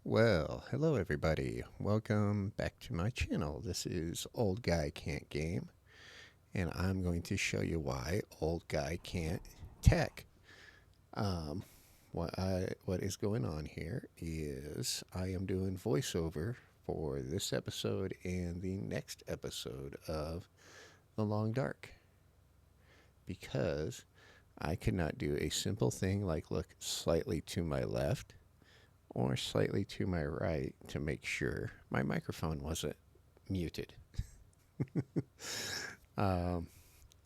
Well, hello everybody. Welcome back to my channel. This is Old Guy Can't Game, and I'm going to show you why Old Guy Can't Tech. Um, what is going on here is I am doing voiceover for this episode and the next episode of The Long Dark because I could not do a simple thing like look slightly to my left or slightly to my right to make sure my microphone wasn't muted. um,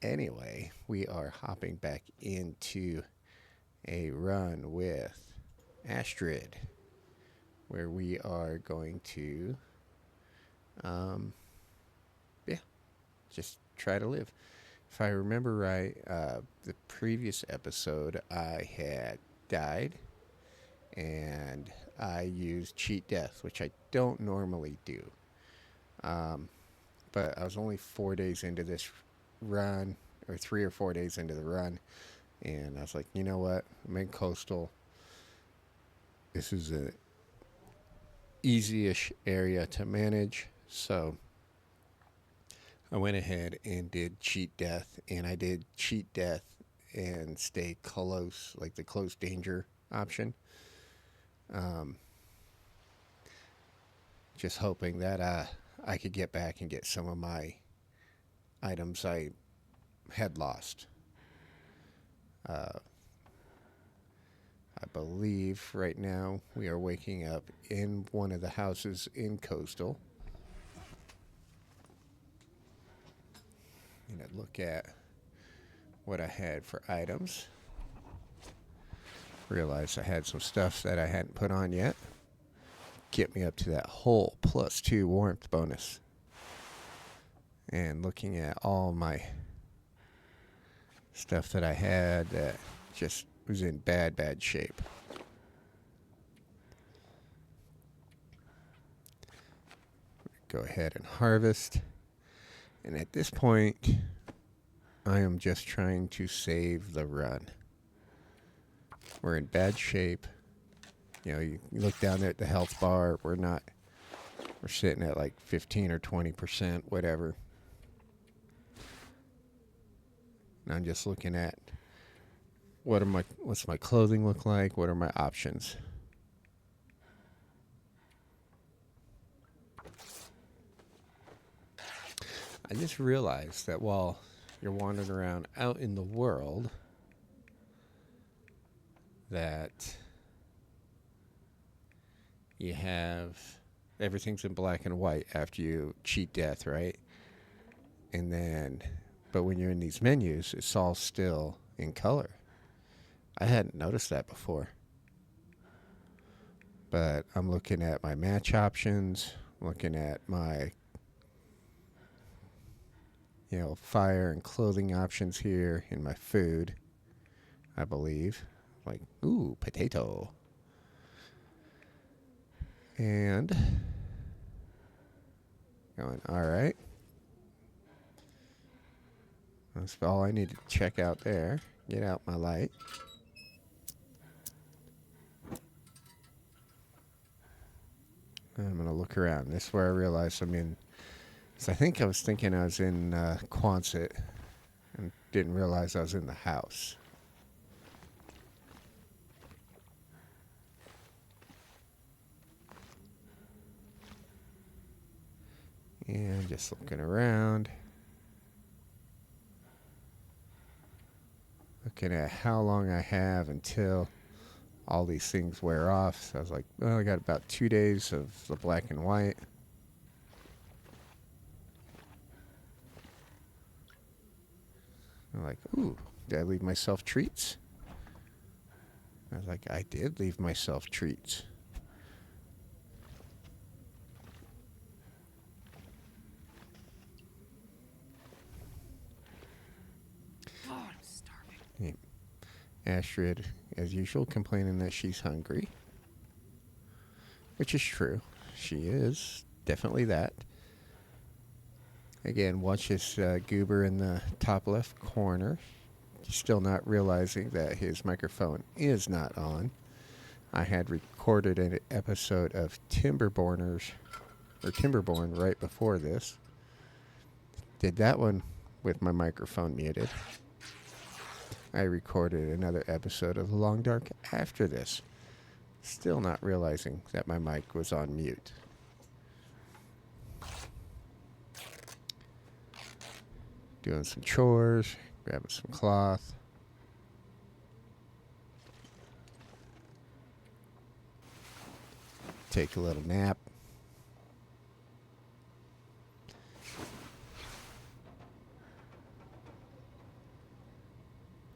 anyway, we are hopping back into a run with Astrid, where we are going to, um, yeah, just try to live. If I remember right, the previous episode I had died and I used cheat death, which I don't normally do. Um, but I was only 4 days into this run, or 3 or 4 days into the run, and I was like, you know what? I'm in coastal. This is a easy-ish area to manage, so I went ahead and did cheat death, and I did cheat death and stay close, like the close danger option. Um, just hoping that I could get back and get some of my items I had lost. I believe right now we are waking up in one of the houses in Coastal. And I look at what I had for items. Realized I had some stuff that I hadn't put on yet. Get me up to that whole +2 warmth bonus. And looking at all my stuff that I had that just was in bad shape. Go ahead and harvest. And at this point, I am just trying to save the run. We're in bad shape. You know, you look down there at the health bar, we're sitting at like 15 or 20%, whatever. And I'm just looking at what's my clothing look like? What are my options? I just realized that while you're wandering around out in the world, that you have everything's in black and white after you cheat death, right? And then, but when you're in these menus, it's all still in color. I hadn't noticed that before. But I'm looking at my match options, looking at my, fire and clothing options here in my food, I believe. Like, ooh, potato. And going, all right. That's all I need to check out there. Get out my light. I'm going to look around. This is where I realized I'm in. So I think I was thinking I was in Quonset and didn't realize I was in the house. And just looking around. Looking at how long I have until all these things wear off. So I was like, well, I got about 2 days of the black and white. I'm like, ooh, did I leave myself treats? I was like, I did leave myself treats. God, I'm starving. Astrid, as usual, complaining that she's hungry. Which is true. She is definitely that. Again, watch this goober in the top left corner. Still not realizing that his microphone is not on. I had recorded an episode of Timberborn right before this. Did that one with my microphone muted. I recorded another episode of The Long Dark after this. Still not realizing that my mic was on mute. Doing some chores, grabbing some cloth. Take a little nap.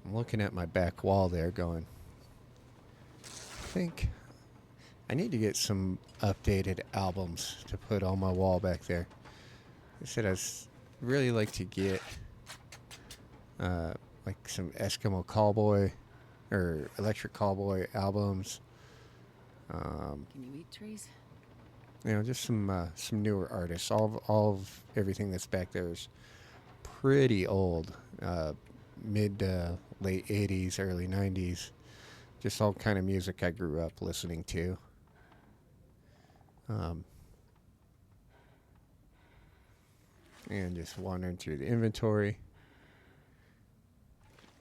I'm looking at my back wall there going, I think I need to get some updated albums to put on my wall back there. I said I'd really like to get like some Eskimo Cowboy or Electric Cowboy albums. Can you eat trees? You know, just some newer artists. All of everything that's back there is pretty old. Mid to late 80s, early 90s. Just all kind of music I grew up listening to. And just wandering through the inventory.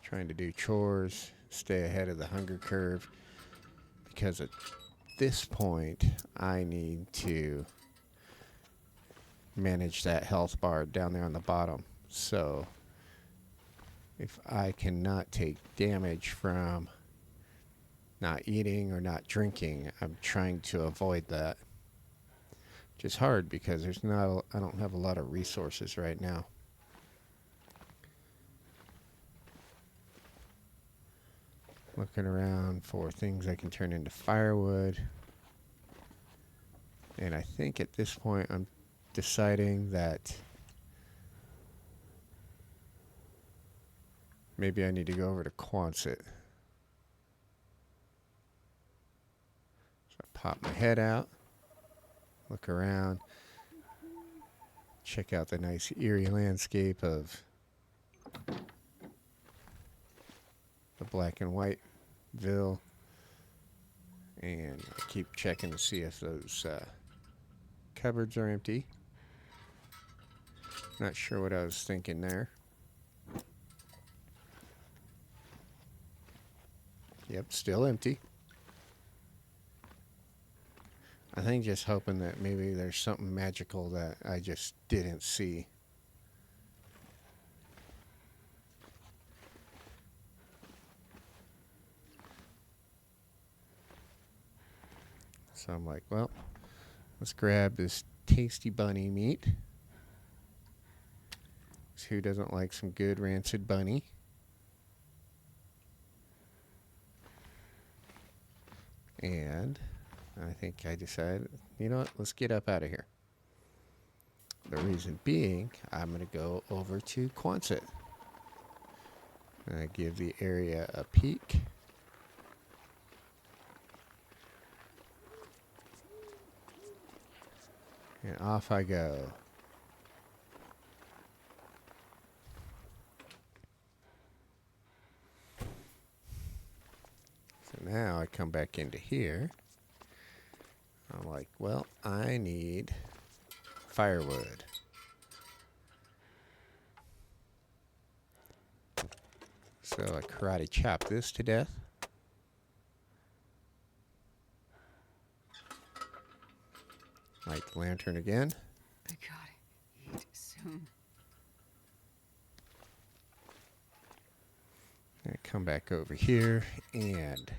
Trying to do chores. Stay ahead of the hunger curve. Because at this point, I need to manage that health bar down there on the bottom. So if I cannot take damage from not eating or not drinking, I'm trying to avoid that. Which is hard because I don't have a lot of resources right now. Looking around for things I can turn into firewood. And I think at this point I'm deciding that maybe I need to go over to Quonset. So I pop my head out, look around, check out the nice eerie landscape of the black and white ville, and I keep checking to see if those cupboards are empty. Not sure what I was thinking there. Yep, still empty. I think just hoping that maybe there's something magical that I just didn't see. So I'm like, well, let's grab this tasty bunny meat. 'Cause who doesn't like some good rancid bunny? And I think I decided, you know what, let's get up out of here. The reason being, I'm going to go over to Quonset. And I give the area a peek. And off I go. So now I come back into here. I'm like, well, I need firewood. So I karate chop this to death. Light the lantern again. I gotta eat soon. And I come back over here and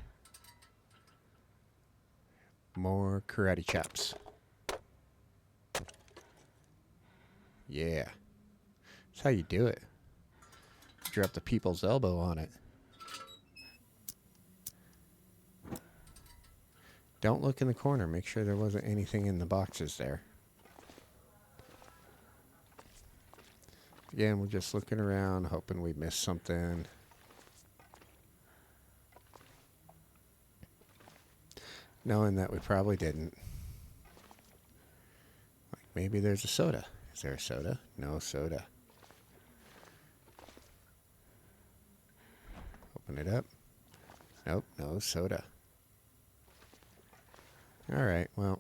more karate chops. Yeah. That's how you do it. Drop the people's elbow on it. Don't look in the corner. Make sure there wasn't anything in the boxes there. Again, we're just looking around, hoping we missed something. Knowing that we probably didn't. Like maybe there's a soda. Is there a soda? No soda. Open it up. Nope, no soda. Alright, well,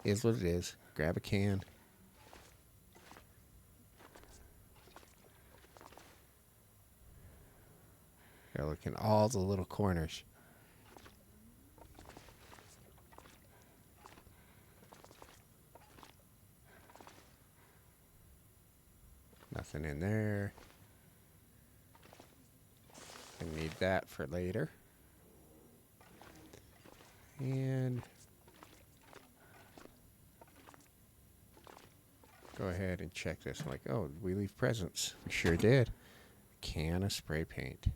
is what it is. Grab a can. Gotta look in all the little corners. Nothing in there. I need that for later. And go ahead and check this. I'm like, oh, did we leave presents? We sure did. Can of spray paint.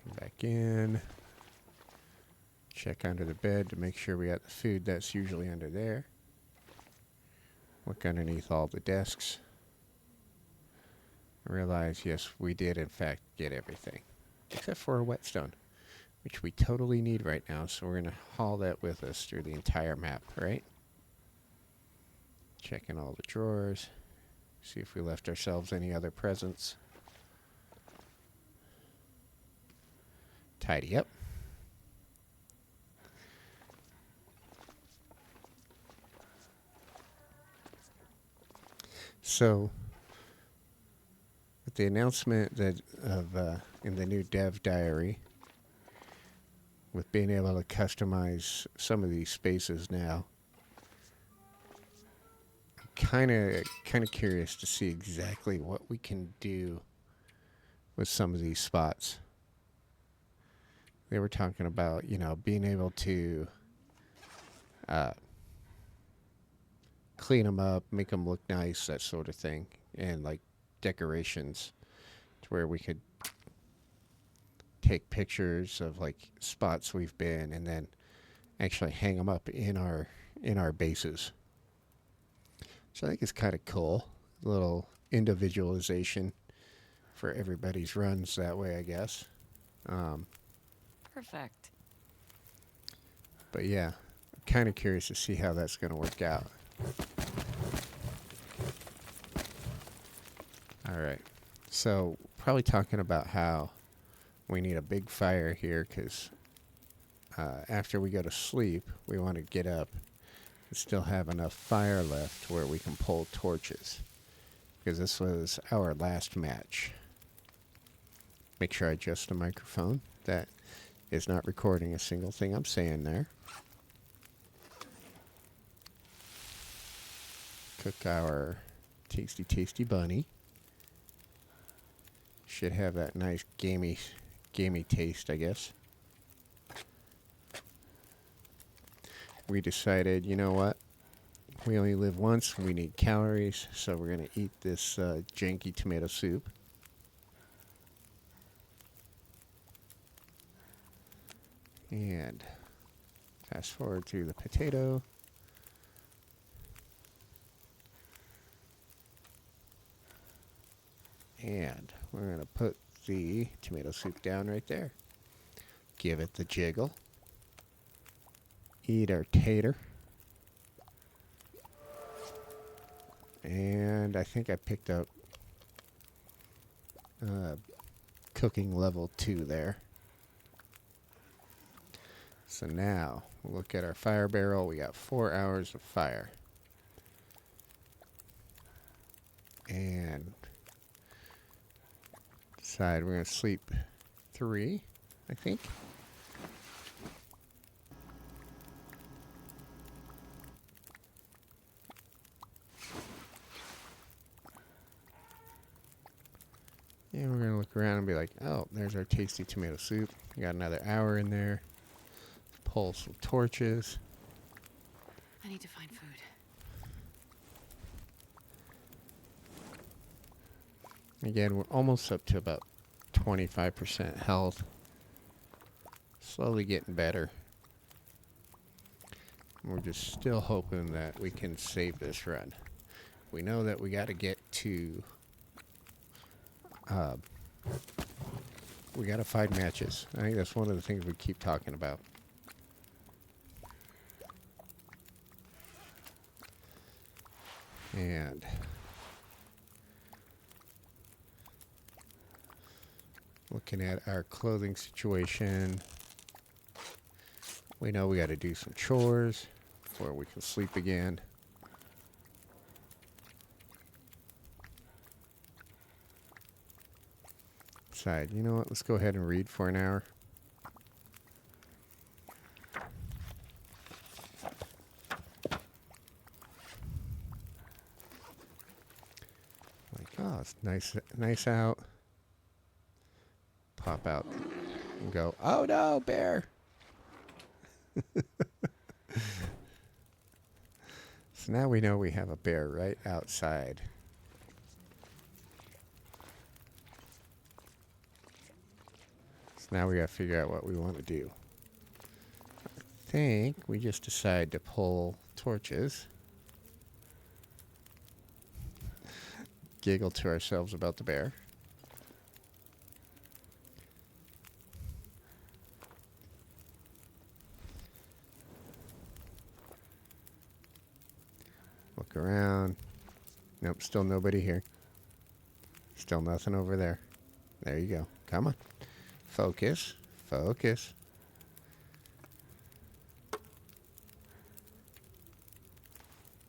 Come back in. Check under the bed to make sure we got the food that's usually under there. Look underneath all the desks. Realize, yes, we did in fact get everything. Except for a whetstone, which we totally need right now, so we're going to haul that with us through the entire map, right? Checking all the drawers. See if we left ourselves any other presents. Tidy up. So, with the announcement that in the new dev diary, with being able to customize some of these spaces now, I'm kind of curious to see exactly what we can do with some of these spots. They were talking about, being able to clean them up, make them look nice, that sort of thing, and like decorations to where we could take pictures of like spots we've been and then actually hang them up in our bases. So I think it's kind of cool. A little individualization for everybody's runs that way, I guess. Perfect. But yeah, I'm kind of curious to see how that's going to work out. All right. So probably talking about how we need a big fire here because after we go to sleep, we want to get up and still have enough fire left where we can pull torches. Because this was our last match. Make sure I adjust the microphone. That is not recording a single thing I'm saying there. Cook our tasty, tasty bunny. Should have that nice gamey taste, I guess. We decided, you know what? We only live once. We need calories, so we're going to eat this janky tomato soup. And fast forward to the potato. And we're going to put the tomato soup down right there. Give it the jiggle. Eat our tater. And I think I picked up cooking level 2 there. So now, we'll look at our fire barrel. We got 4 hours of fire. And decide we're going to sleep 3, I think. And we're going to look around and be like, oh, there's our tasty tomato soup. We got another hour in there. Pull some torches. I need to find food. Again, we're almost up to about 25% health. Slowly getting better. We're just still hoping that we can save this run. We know that we got to get to... we got to find matches. I think that's one of the things we keep talking about. And Looking at our clothing situation. We know we got to do some chores before we can sleep again. Decide, you know what, let's go ahead and read for an hour. Like, oh, it's nice out. Pop out and go, oh no, bear. So now we know we have a bear right outside. So now we gotta figure out what we want to do. I think we just decide to pull torches. Giggle to ourselves about the bear. Look around. Nope, still nobody here. Still nothing over there. There you go. Come on. Focus. Focus.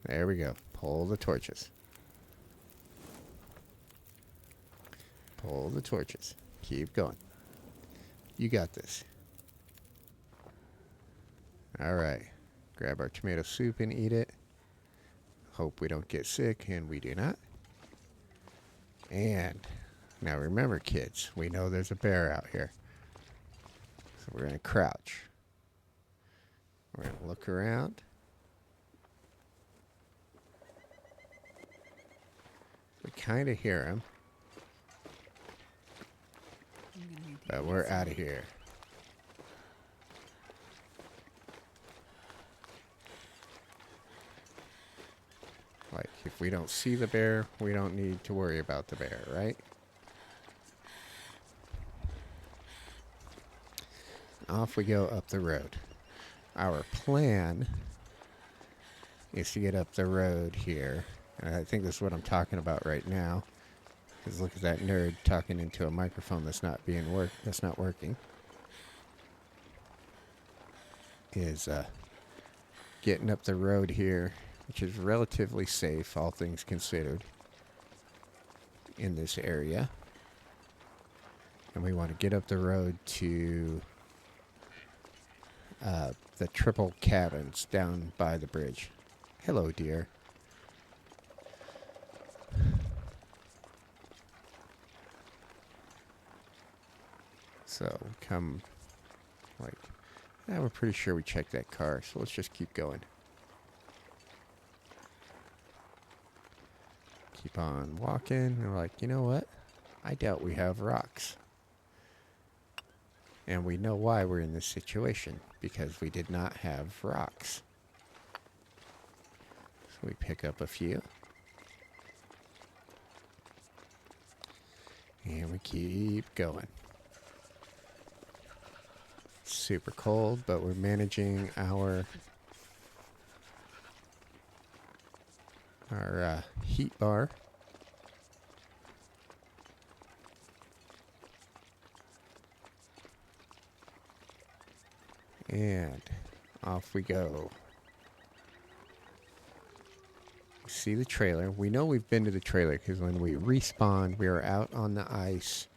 There we go. Pull the torches. Pull the torches. Keep going. You got this. All right. Grab our tomato soup and eat it. Hope we don't get sick, and we do not. And now remember, kids, we know there's a bear out here. So we're going to crouch. We're going to look around. We kind of hear him. But we're out of here. Like, if we don't see the bear, we don't need to worry about the bear, right? Off we go up the road. Our plan is to get up the road here. And I think this is what I'm talking about right now. Because look at that nerd talking into a microphone that's not working. Is getting up the road here, which is relatively safe, all things considered, in this area. And we want to get up the road to the triple cabins down by the bridge. Hello, dear. So come, like, we're pretty sure we checked that car, so let's just keep going. Keep on walking, and we're like, you know what? I doubt we have rocks. And we know why we're in this situation, because we did not have rocks. So we pick up a few. And we keep going. Super cold, but we're managing our heat bar. And off we go. See the trailer. We know we've been to the trailer because when we respawned, we were out on the ice,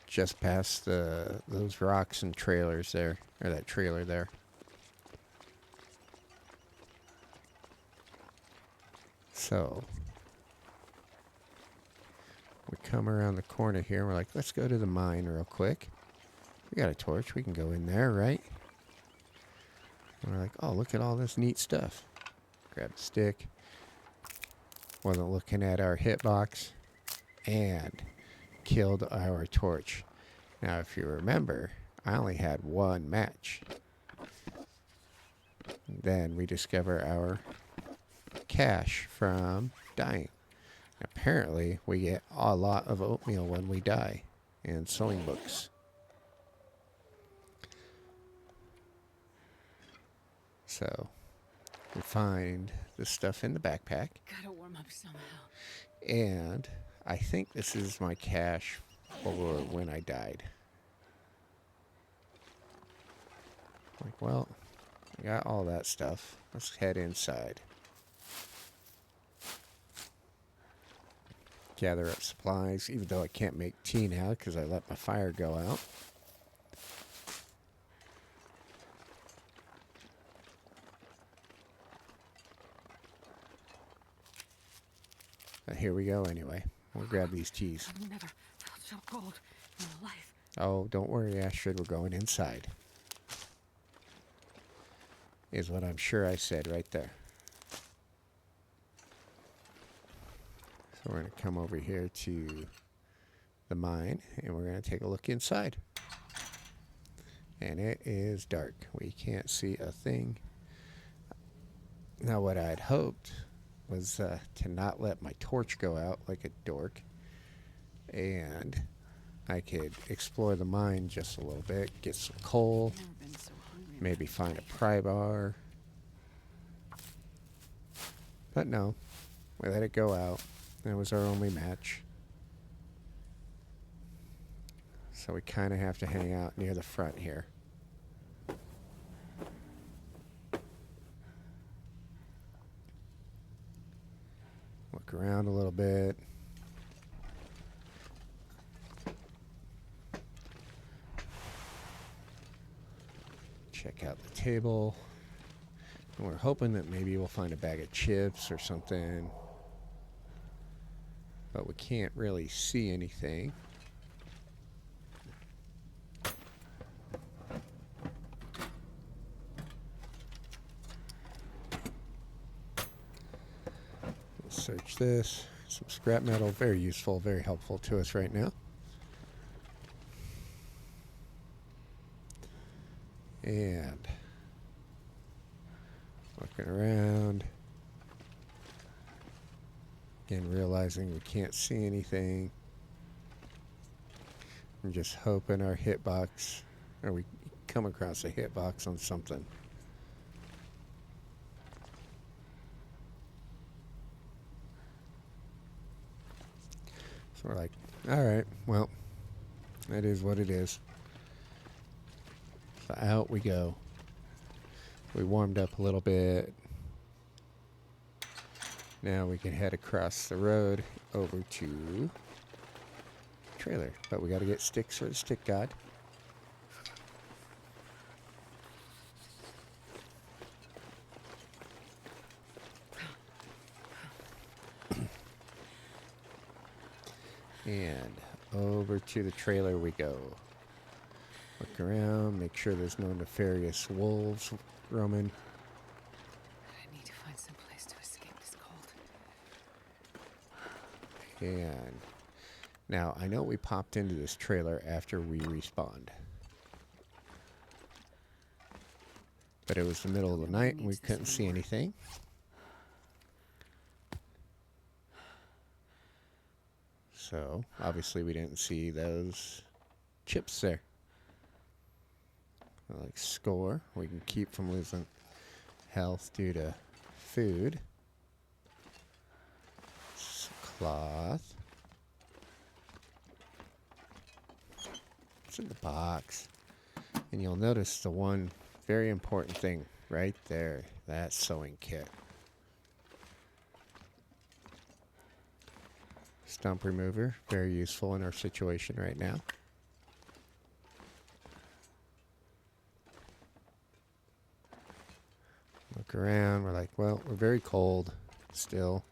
just past those rocks and trailers there, or that trailer there. So we come around the corner here. And we're like, let's go to the mine real quick. We got a torch. We can go in there, right? And we're like, oh, look at all this neat stuff. Grab the stick. Wasn't looking at our hitbox. And killed our torch. Now, if you remember, I only had one match. Then we discover our cache from dying. Apparently, we get a lot of oatmeal when we die. And sewing books. So, we find the stuff in the backpack. Gotta warm up somehow. And I think this is my cache or when I died. Like, well, I got all that stuff. Let's head inside. Gather up supplies, even though I can't make tea now because I let my fire go out. But here we go anyway. We'll grab these teas. I've never felt so cold in my life. Oh, don't worry, Astrid, we're going inside. Is what I'm sure I said right there. So we're going to come over here to the mine, and we're going to take a look inside. And it is dark. We can't see a thing. Now, what I'd hoped was to not let my torch go out like a dork, and I could explore the mine just a little bit, get some coal, I've never been so hungry. maybe find a pry bar. But no, we let it go out. That was our only match. So we kind of have to hang out near the front here. Look around a little bit. Check out the table. And we're hoping that maybe we'll find a bag of chips or something. But we can't really see anything. Let's search this. Some scrap metal. Very useful, very helpful to us right now. And looking around. Again, realizing we can't see anything. I'm just hoping our hitbox, or we come across a hitbox on something. So we're like, alright, well, that is what it is. So out we go. We warmed up a little bit. Now we can head across the road over to the trailer. But we got to get sticks for the stick god. And over to the trailer we go. Look around, make sure there's no nefarious wolves roaming. I need to find some place to escape this cold. And now I know we popped into this trailer after we respawned. But it was the middle of the night and we couldn't see anything. So obviously we didn't see those chips there. Like score, we can keep from losing health due to food. Some cloth. It's in the box. And you'll notice the one very important thing right there, that sewing kit. Stump remover, very useful in our situation right now. Look around, we're like, well, we're very cold still.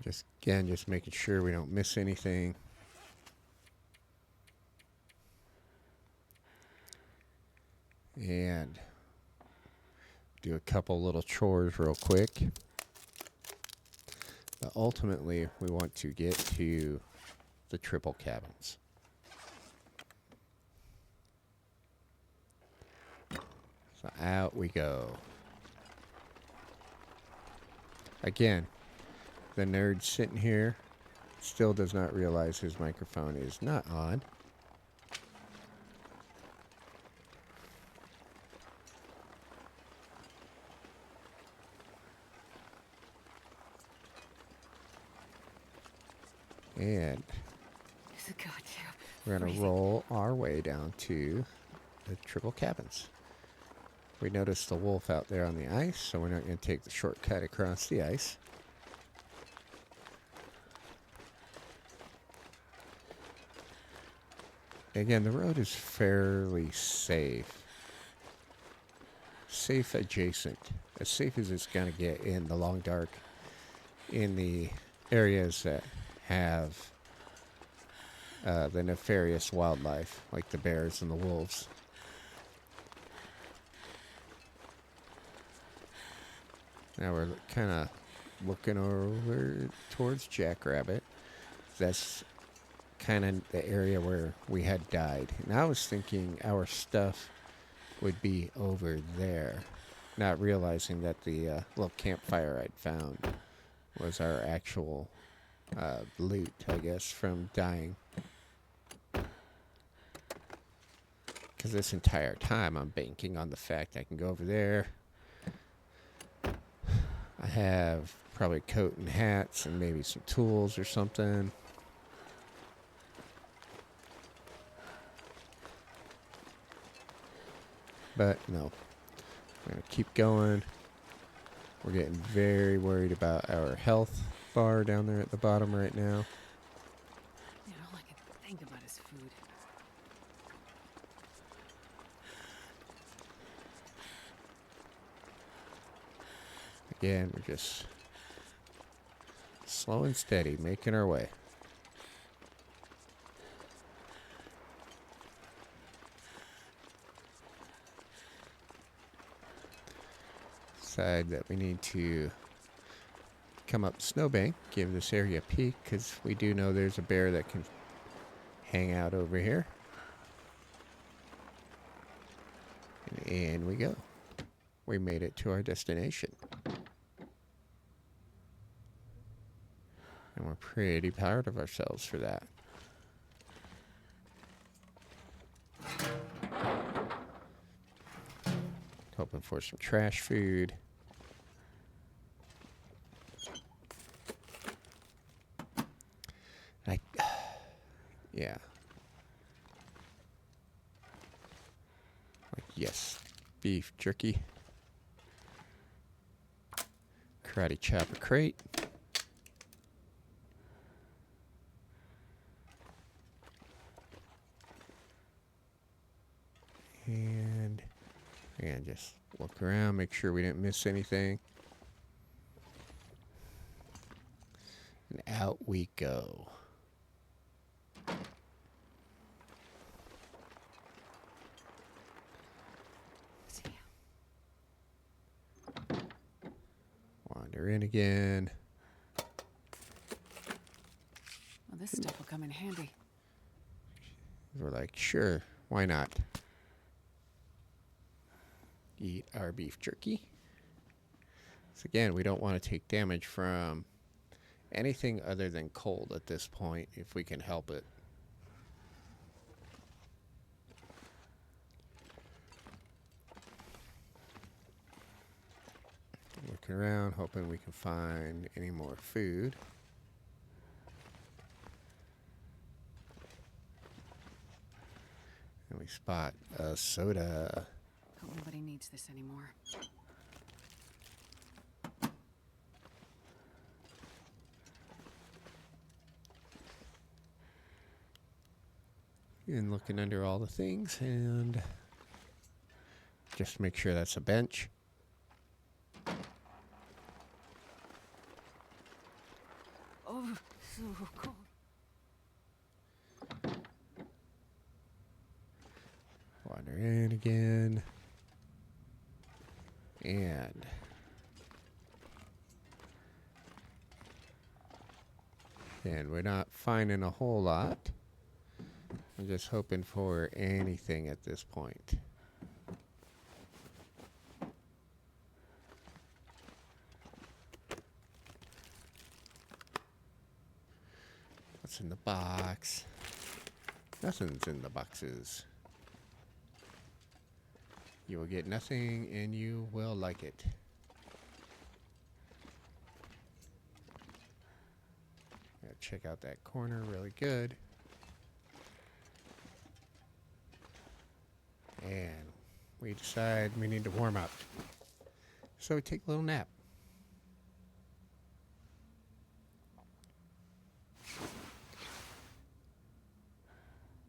Just making sure we don't miss anything. And do a couple little chores real quick. But ultimately, we want to get to the triple cabins. So out we go. Again, the nerd sitting here still does not realize his microphone is not on. And It's a goddamn we're going to freezing. roll our way down to the triple cabins. We noticed the wolf out there on the ice, so we're not going to take the shortcut across the ice. Again, the road is fairly safe. Safe adjacent. As safe as it's going to get in the long dark in the areas that have the nefarious wildlife, like the bears and the wolves. Now we're kind of looking over towards Jackrabbit. That's kind of the area where we had died. And I was thinking our stuff would be over there, not realizing that the little campfire I'd found was our actual loot, I guess, from dying. Because this entire time I'm banking on the fact I can go over there. I have probably a coat and hats and maybe some tools or something. But no, I'm going to keep going. We're getting very worried about our health bar down there at the bottom right now. Man, all I can think about is food. Again, we're just slow and steady, making our way. Decide that we need to come up the snowbank, give this area a peek, because we do know there's a bear that can hang out over here. And in we go. We made it to our destination. And we're pretty proud of ourselves for that. Hoping for some trash food. Yeah. Like, yes. Beef jerky. Karate chopper crate. And just look around, make sure we didn't miss anything. And out we go. Wander in again. Well, this stuff will come in handy. We're like, sure, why not? Eat our beef jerky. So again, we don't want to take damage from anything other than cold at this point, if we can help it. Looking around, hoping we can find any more food. And we spot a soda. Hope nobody needs this anymore. And looking under all the things, and just make sure that's a bench. Oh, so cold. Wander in again. And we're not finding a whole lot. I'm just hoping for anything at this point. What's in the box? Nothing's in the boxes. You will get nothing and you will like it. check out that corner really good. And we decide we need to warm up. So we take a little nap.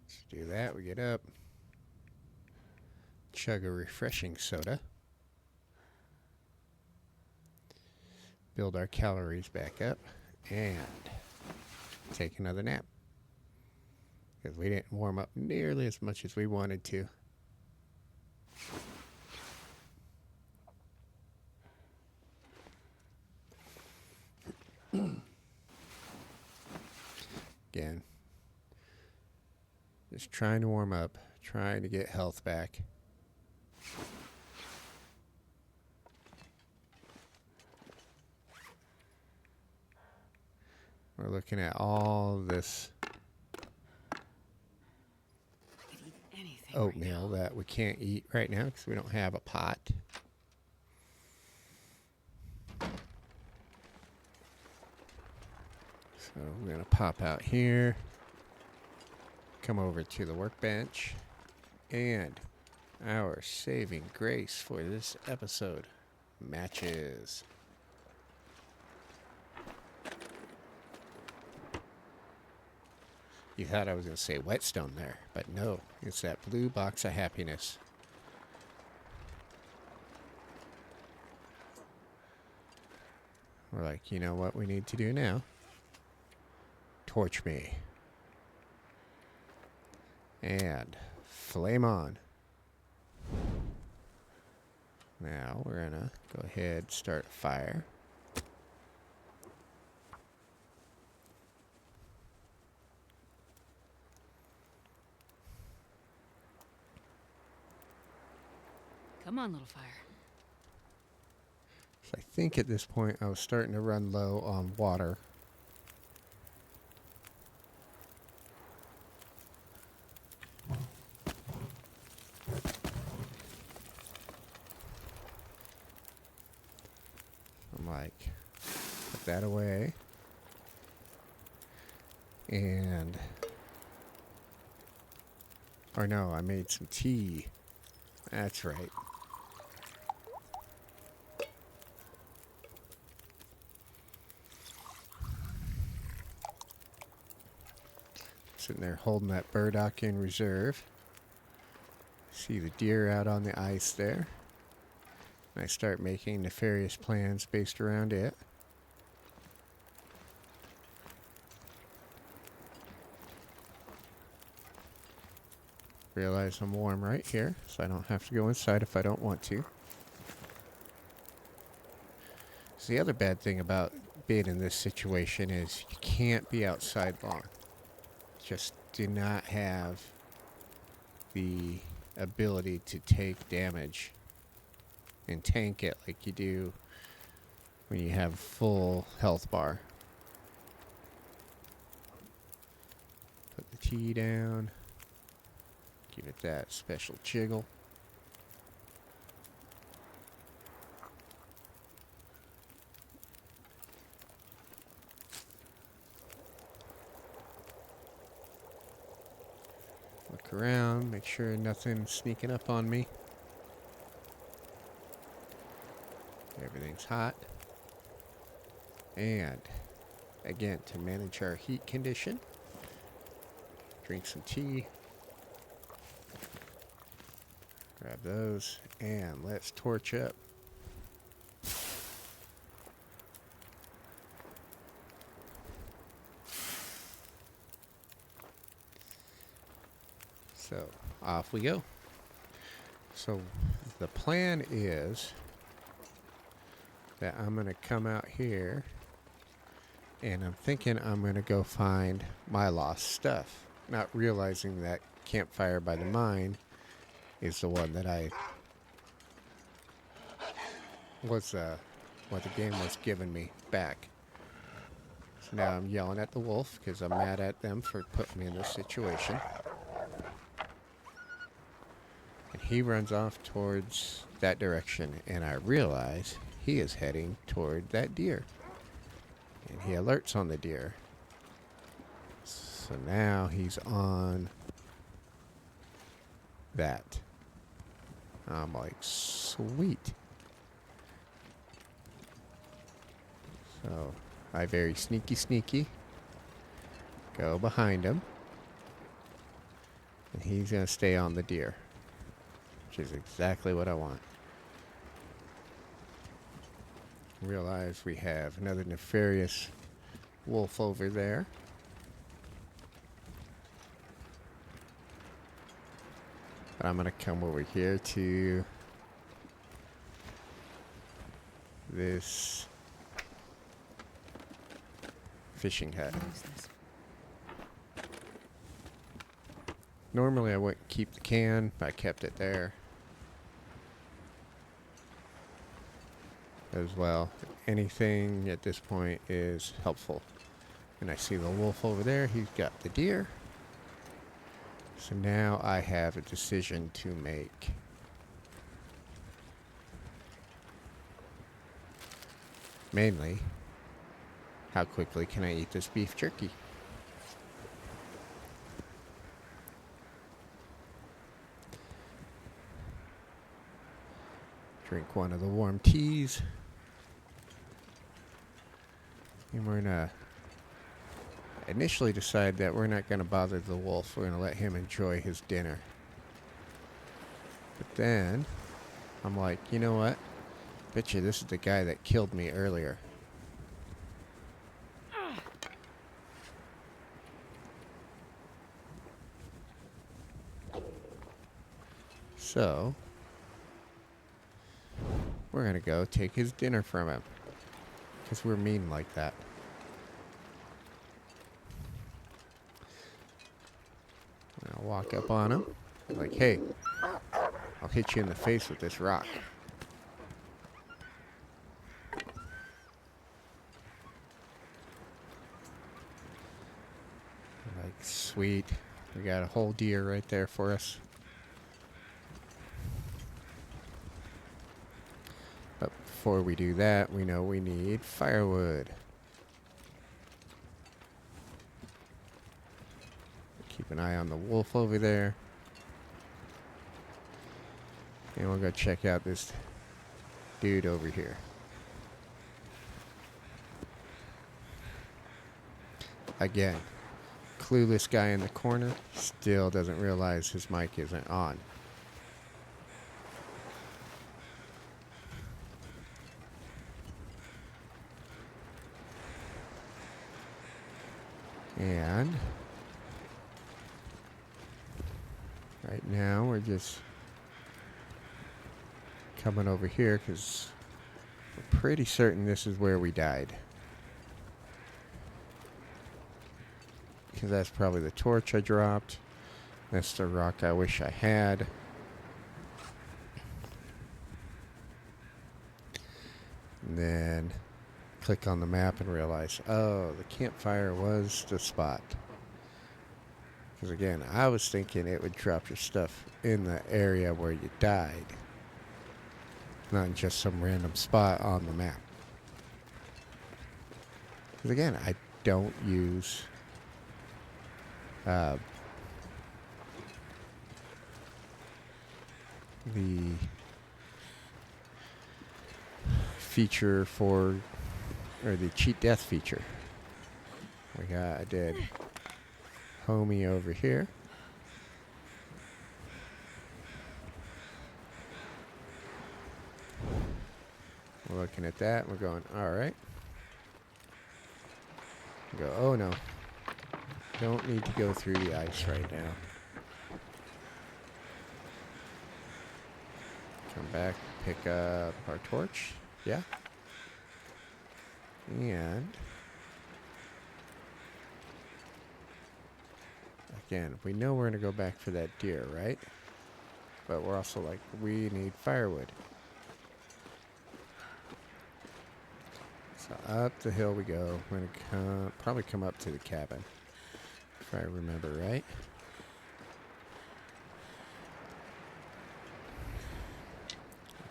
Let's do that. We get up, chug a refreshing soda, build our calories back up, and take another nap. Because we didn't warm up nearly as much as we wanted to. Again, just trying to warm up, trying to get health back. We're looking at all this oatmeal that we can't eat right now because we don't have a pot. So we're going to pop out here, come over to the workbench, and our saving grace for this episode, matches. You thought I was going to say whetstone there, but no, it's that blue box of happiness. We're like, you know what we need to do now? Torch me. And flame on. Now we're going to go ahead, start a fire. Come on, little fire. So I think at this point I was starting to run low on water. I'm like, put that away. And, or no, I made some tea. That's right. Sitting there holding that burdock in reserve. See the deer out on the ice there. And I start making nefarious plans based around it. Realize I'm warm right here, so I don't have to go inside if I don't want to. So the other bad thing about being in this situation is you can't be outside long. Just do not have the ability to take damage and tank it like you do when you have full health bar. Put the tea down. Give it that special jiggle. Look around, make sure nothing's sneaking up on me. Everything's hot. And again, to manage our heat condition, drink some tea. Grab those, and let's torch up. So, off we go. So, the plan is that I'm going to come out here, and I'm thinking I'm going to go find my lost stuff. Not realizing that campfire by the mine is the one that I was what the game was giving me back. So now I'm yelling at the wolf because I'm mad at them for putting me in this situation. And he runs off towards that direction, and I realize he is heading toward that deer. And he alerts on the deer. So now he's on that. I'm like, sweet. So I very sneaky go behind him. And he's going to stay on the deer, which is exactly what I want. Realize we have another nefarious wolf over there. But I'm going to come over here to this fishing hut. What is this? Normally I wouldn't keep the can, but I kept it there as well. Anything at this point is helpful. And I see the wolf over there. He's got the deer. So now I have a decision to make. Mainly, how quickly can I eat this beef jerky? Drink one of the warm teas. And we're gonna initially decide that we're not gonna bother the wolf. We're gonna let him enjoy his dinner. But then, I'm like, you know what? Bet you this is the guy that killed me earlier. So, we're gonna go take his dinner from him. Because we're mean like that. I'll walk up on him. Like, hey, I'll hit you in the face with this rock. Like, sweet. We got a whole deer right there for us. But before we do that, we know we need firewood. Keep an eye on the wolf over there. And we'll go check out this dude over here. Again, clueless guy in the corner still doesn't realize his mic isn't on. And right now we're just coming over here because we're pretty certain this is where we died. Because that's probably the torch I dropped. That's the rock I wish I had. And then click on the map and realize, oh, the campfire was the spot. Because again, I was thinking it would drop your stuff in the area where you died. Not just some random spot on the map. Because again, I don't use the feature for, or the cheat death feature. We got a dead homie over here. We're looking at that, we're going, alright. We go, oh no. Don't need to go through the ice right now. Come back, pick up our torch. Yeah. And again, we know we're going to go back for that deer, right? But we're also like, we need firewood. So up the hill we go. We're going to probably come up to the cabin, if I remember right.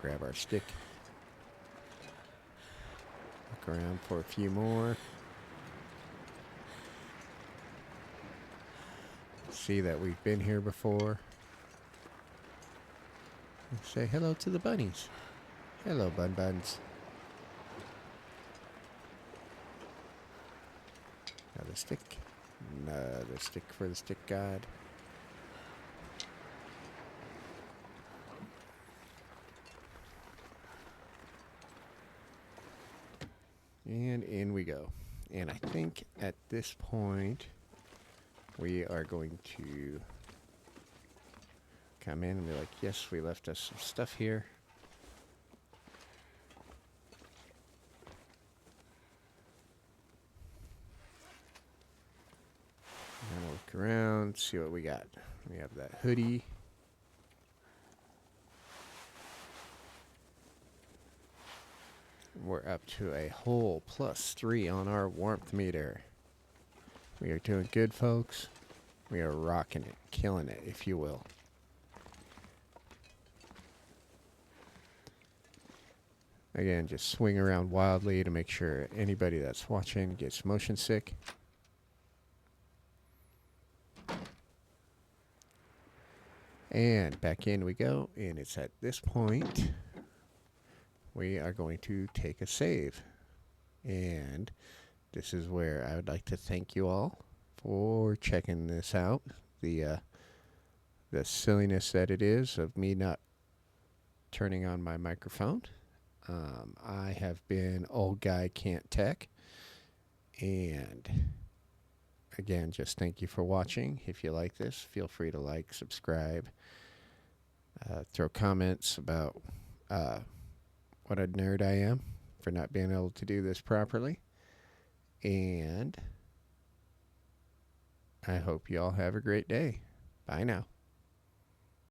Grab our stick. Look around for a few more. see that we've been here before. And say hello to the bunnies. Hello, Bun Buns. Another stick. Another stick for the stick god. And in we go. And I think at this point, we are going to come in and be like, yes, we left us some stuff here. And we'll look around, see what we got. We have that hoodie. We're up to a whole +3 on our warmth meter. We are doing good, folks. We are rocking it, killing it, if you will. Again, just swing around wildly to make sure anybody that's watching gets motion sick. And back in we go, and it's at this point we are going to take a save. And this is where I would like to thank you all for checking this out. The silliness that it is of me not turning on my microphone. I have been Old Guy Can't Tech. And again, just thank you for watching. If you like this, feel free to like, subscribe, throw comments about what a nerd I am for not being able to do this properly. And I hope you all have a great day. Bye now.